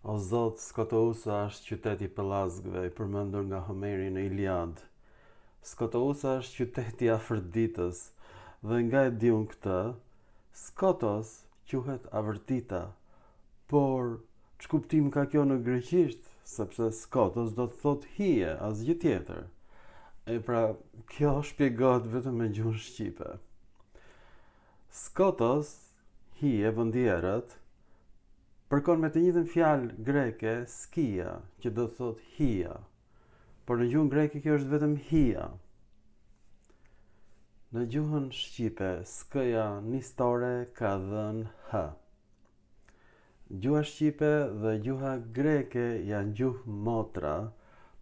O Zot, Skotousa është qyteti i Pellazgëve, i përmendur nga Homeri në Iliad. Skotousa është qyteti i Afroditës, dhe nga e diun këtë, Skotos quhet Avërtita. Por ç'u kuptim ka kjo në greqisht, sepse Skotos do të thotë hije, asgjë tjetër. E pra, kjo shpjegohet vetëm me gjuhën shqipe. Skotos, hije, vëndierët, përkon me të njëjtën fjalë greke skia, që do të thotë hija. Por në gjuhën greke kjo është vetëm hija. Në gjuhën shqipe, skëja nistore ka dhënë h. Gjuha shqipe dhe gjuha greke janë gjuhë motra,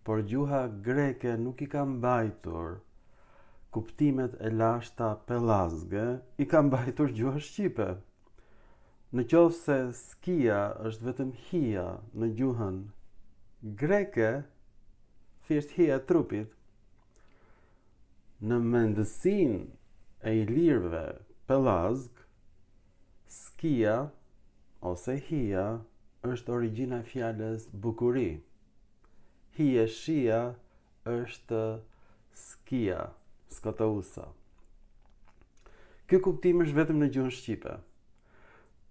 por gjuha greke nuk i ka mbajtur kuptimet e lashta pellazge, i ka mbajtur gjuha shqipe. Në qoftë se skia është vetëm hija në gjuhën greke, thjesht hija e trupit, në mendësinë e ilirëve pellazg, skia ose hija është origjina e fjalës bukuri. Hieshia është skia, skotousa. Ky kuptim është vetëm në gjuhën shqipe.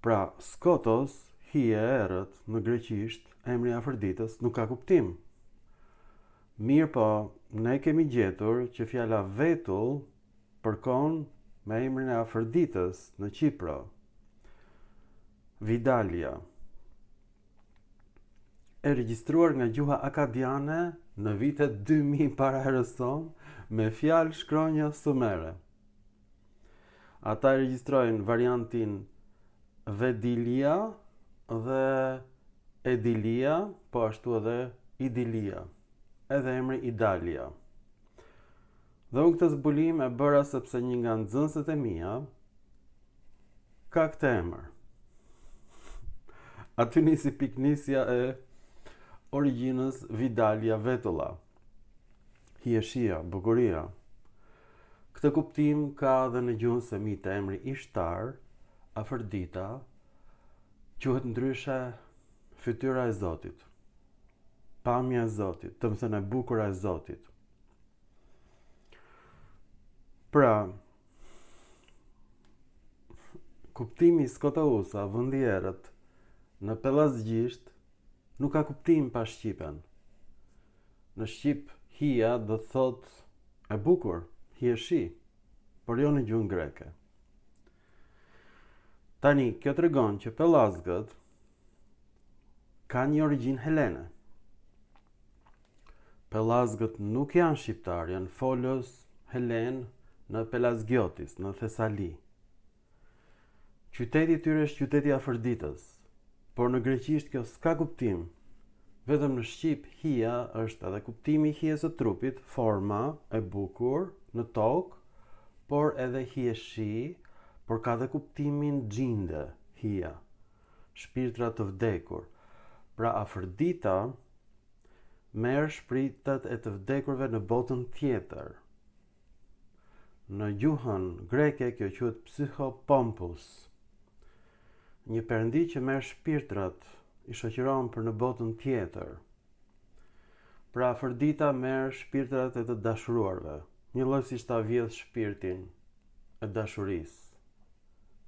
Pra, Skotos, hije e errët në greqisht, emri i Afroditës nuk ka kuptim. Mirë po, ne kemi gjetur që fjala vetull përkon me emrin e Afroditës në Qipro. Vidalia. E regjistruar nga gjuha akadiane në vitet 2000 para erës sonë me fjalë shkronja sumere. Ata regjistrojnë variantin Vedilia dhe Edilia, po ashtu edhe Idilia, edhe emri Idalia. Dhe unë këtë zbulim e bëra sepse një nga nxënësit e mia ka këtë emër. Aty nisi piknisja e origjinës Vidalia Vetulla, hieshia, bukuria. Këtë kuptim ka edhe në gjuhën semite emri Ishtar, Afrodita, quhet ndryshe fytyra e Zotit, pamja e Zotit, të më thënë e bukura e Zotit. Pra, kuptimi skotousa, vëndierët, në pellazgjisht nuk ka kuptim pa shqipen. Në shqip, hija do të thotë e bukur, hieshi, por jo në gjuhën greke. Tani, kjo tregon që pellazgët kanë një origjinë helene. Pellazgët nuk janë shqiptar, janë folës helen në Pelazgiotis, në Thesali. Qyteti i tyre është qyteti i Afroditës, por në greqisht kjo s'ka kuptim. Vetëm në shqip hija është edhe kuptimi i hijes së trupit, forma e bukur në tokë, por edhe hieshi, por ka dhe kuptimin gjinde, hija, shpirtra të vdekur. Pra Afrodita merr shpirtrat e të vdekurve në botën tjetër. Në gjuhën greke kjo quhet psychopompus. Një perëndi që merr shpirtrat i shoqëron për në botën tjetër. Pra Afrodita merr shpirtrat e të dashuruarve, një lloj siç ta vjedh shpirtin e dashurisë.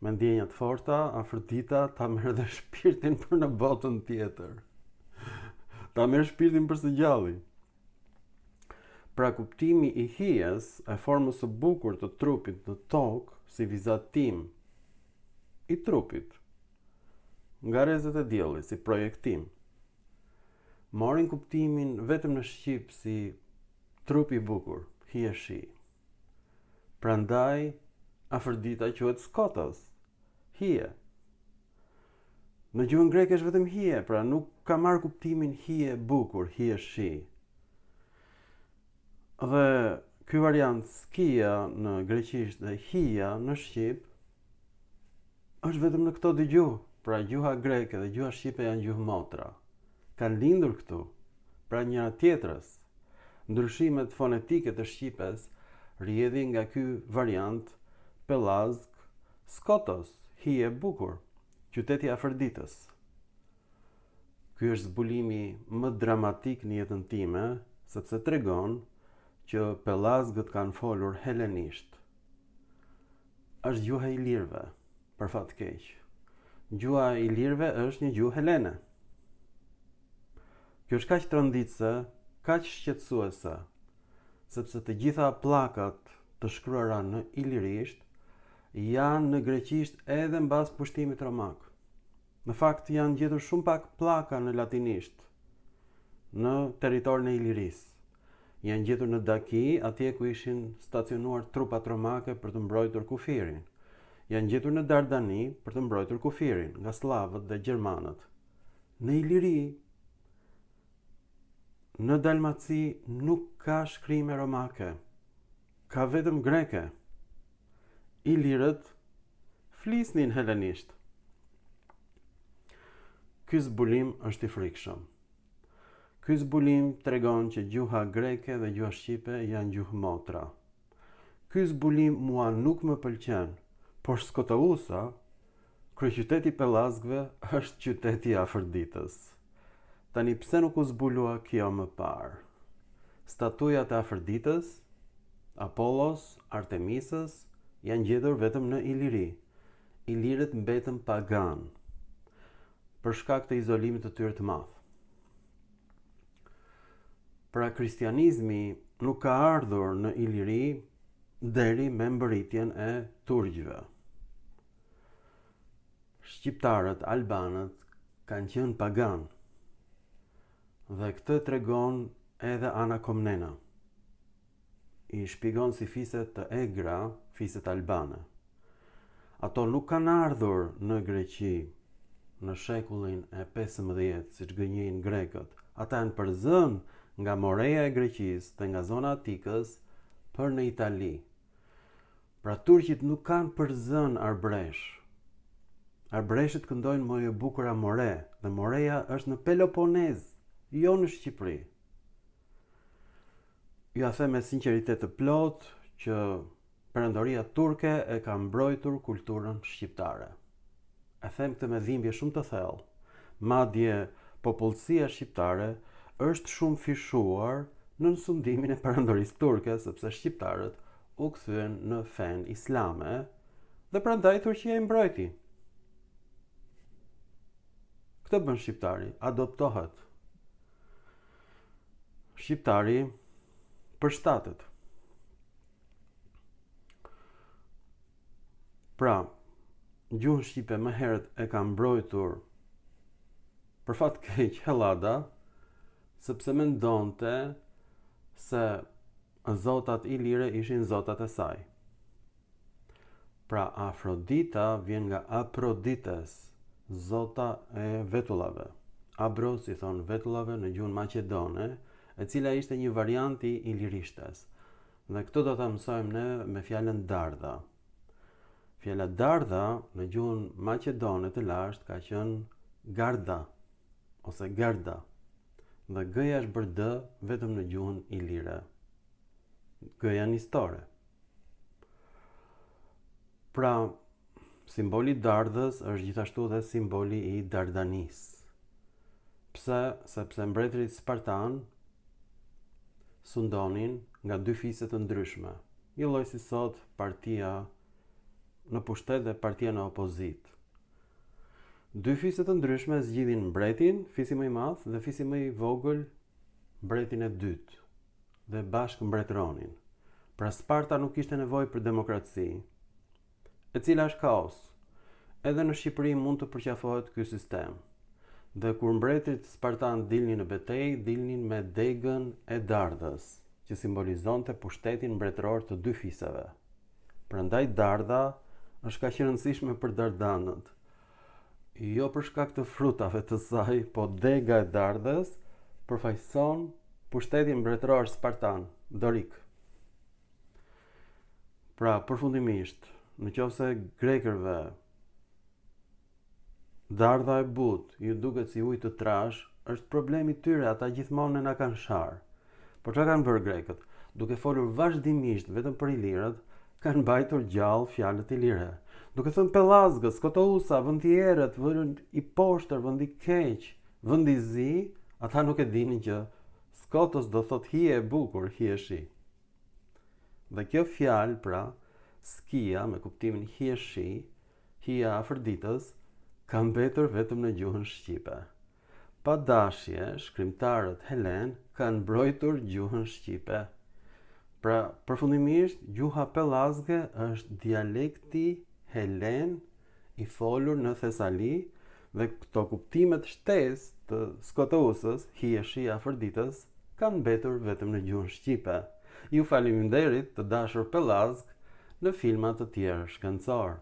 Me ndjenja të forta, Afrodita ta merr dhe shpirtin për në botën tjetër. Ta merr shpirtin për së gjalli. Pra kuptimi i hijes, e formës së bukur të trupit në tokë, si vizatim i trupit, nga rezet e diellit, si projektim, morin kuptimin vetëm në shqip si trupi i bukur, hieshi. Prandaj Afrodita quhet Skotos, hije. Në gjuhën greke është vetëm hije, pra nuk ka marrë kuptimin hije bukur, hieshi. Dhe ky variant skia në greqisht dhe hija në shqip është vetëm në këto dy gjuhë. Pra gjuha greke dhe gjuha shqipe janë gjuhë motra. Kanë lindur këtu, pra njëra tjetrës. Ndryshimet fonetike të shqipes rrjedhin nga ky variant pellazg, Skotos, hije bukur, qyteti i Afroditës. Ky është zbulimi më dramatik në jetën time, sepse tregon që pellazgët kanë folur helenisht. Është gjuha e ilirëve, për fat keq. Gjuha e ilirëve është një gjuhë helene. Kjo është kaq tronditse, kaq shqetësuese, sepse të gjitha pllakat të shkruara në ilirisht janë në greqisht edhe mbas pushtimit romak. Në fakt janë gjetur shumë pak pllaka në latinisht në territorin e Ilirisë. Janë gjetur në Daki, atje ku ishin stacionuar trupat romake për të mbrojtur kufirin. Janë gjetur në Dardani për të mbrojtur kufirin nga slavët dhe gjermanët. Në Iliri, në Dalmaci nuk ka shkrime romake, ka vetëm greke. Ilirët flisnin helenisht. Ky zbulim është i frikshëm. Ky zbulim tregon që gjuha greke dhe gjuha shqipe janë gjuhë motra. Ky zbulim mua nuk më pëlqen, por Skotausa, kryeqyteti i pellazgëve, është qyteti i Afërditës. Tani pse nuk u zbulua kjo më parë? Statujat e Afërditës, Apollos, Artemisës janë gjetur vetëm në Iliri. Ilirët mbetën pagan për shkak të izolimit të tyre të madh. Pra kristianizmi nuk ka ardhur në Iliri deri me mbërritjen e turqëve. Shqiptarët, albanët kanë qenë pagan. Dhe këtë tregon edhe Ana Komnena. I shpjegon si fiset të egra, fiset albane. Ato nuk kanë ardhur në Greqi në shekullin e 15, siç gënjejnë grekët. Ata janë përzënë nga Moreja e Greqisë dhe nga zona e Atikës për në Itali. Pra turqit nuk kanë përzënë Arbresh. Arbreshët këndojnë Moj e bukura More, dhe Moreja është në Peloponez, jo në Shqipëri. Ja them me sinqeritet të plot që Perandoria turke e ka mbrojtur kulturën shqiptare. E them këtë me dhimbje shumë të thellë. Madje popullsia shqiptare është shumë fishuar në sundimin e perandorisë turke, sepse shqiptarët u kthyen në fen islame dhe prandaj Turqia i mbrojti. Këtë bën shqiptari, adoptohet. Shqiptari përshtatet. Pra, gjuhën shqipe më herët e ka mbrojtur për fat keq Hellada, sepse mendonte se zotat ilire ishin zotat e saj. Pra Afrodita vjen nga Aprodites, zota e vetullave. Abros i thon vetullave në gjuhën maqedone, e cila ishte një variant i ilirishtes. Dhe këtë do ta mësojmë ne me fjalën dardha. Fjala dardha në gjuhën maqedone të lashtë ka qenë garda ose garda. Dhe g-ja është bërë d vetëm në gjuhën ilire. G-ja nistore. Pra, simboli i dardhës është gjithashtu dhe simboli i Dardanis. Pse? Sepse mbretërit spartan sundonin nga dy fiset të ndryshme. Një lloj si sot partia në pushtet dhe partia në opozit. Dy fiset të ndryshme zgjidhin mbretin, fisi më i madh, dhe fisi më i vogël, mbretin e dytë, dhe bashkë mbretëronin. Pra Sparta nuk kishte nevojë për demokraci, e cila është kaos. Edhe në Shqipëri mund të përqafohet ky sistem. Dhe kur mbretërit spartan dilnin në betejë, dilnin me degën e dardhës, që simbolizonte pushtetin mbretëror të dy fiseve. Prandaj dardha është kaq e rëndësishme për dardanët. Jo për shkak të frutave të saj, po dega e dardhës përfaqëson pushtetin mbretëror spartan, dorik. Pra, përfundimisht, nëse grekërve dardha e butë ju duket si ujë të trash, është problemi tyre, ata gjithmonë na kanë sharë. Por çfarë kanë bërë grekët? Duke folur vazhdimisht vetëm për ilirët, kanë mbajtur gjallë fjalët ilire. Duke thënë pellazgës, Skotausa, vend i errët, vend i poshtër, vend i keq, vëndizi, ata nuk e dinin që Skotos do thot hije e bukur, hije shi. Dhe kjo fjalë, pra, skia me kuptimin hije shi, hija Afroditës, ka mbetur vetëm në gjuhën shqipe. Pa dashje, shkrimtarët helen kanë mbrojtur gjuhën shqipe. Pra, përfundimisht, gjuha pellazge është dialekti helen i folur në Thesali dhe këto kuptimet shtesë të Skotousës, hije shi Afroditës, kanë mbetur vetëm në gjuhën shqipe. Ju faleminderit të dashur pellazg në filma të tjerë shkencor.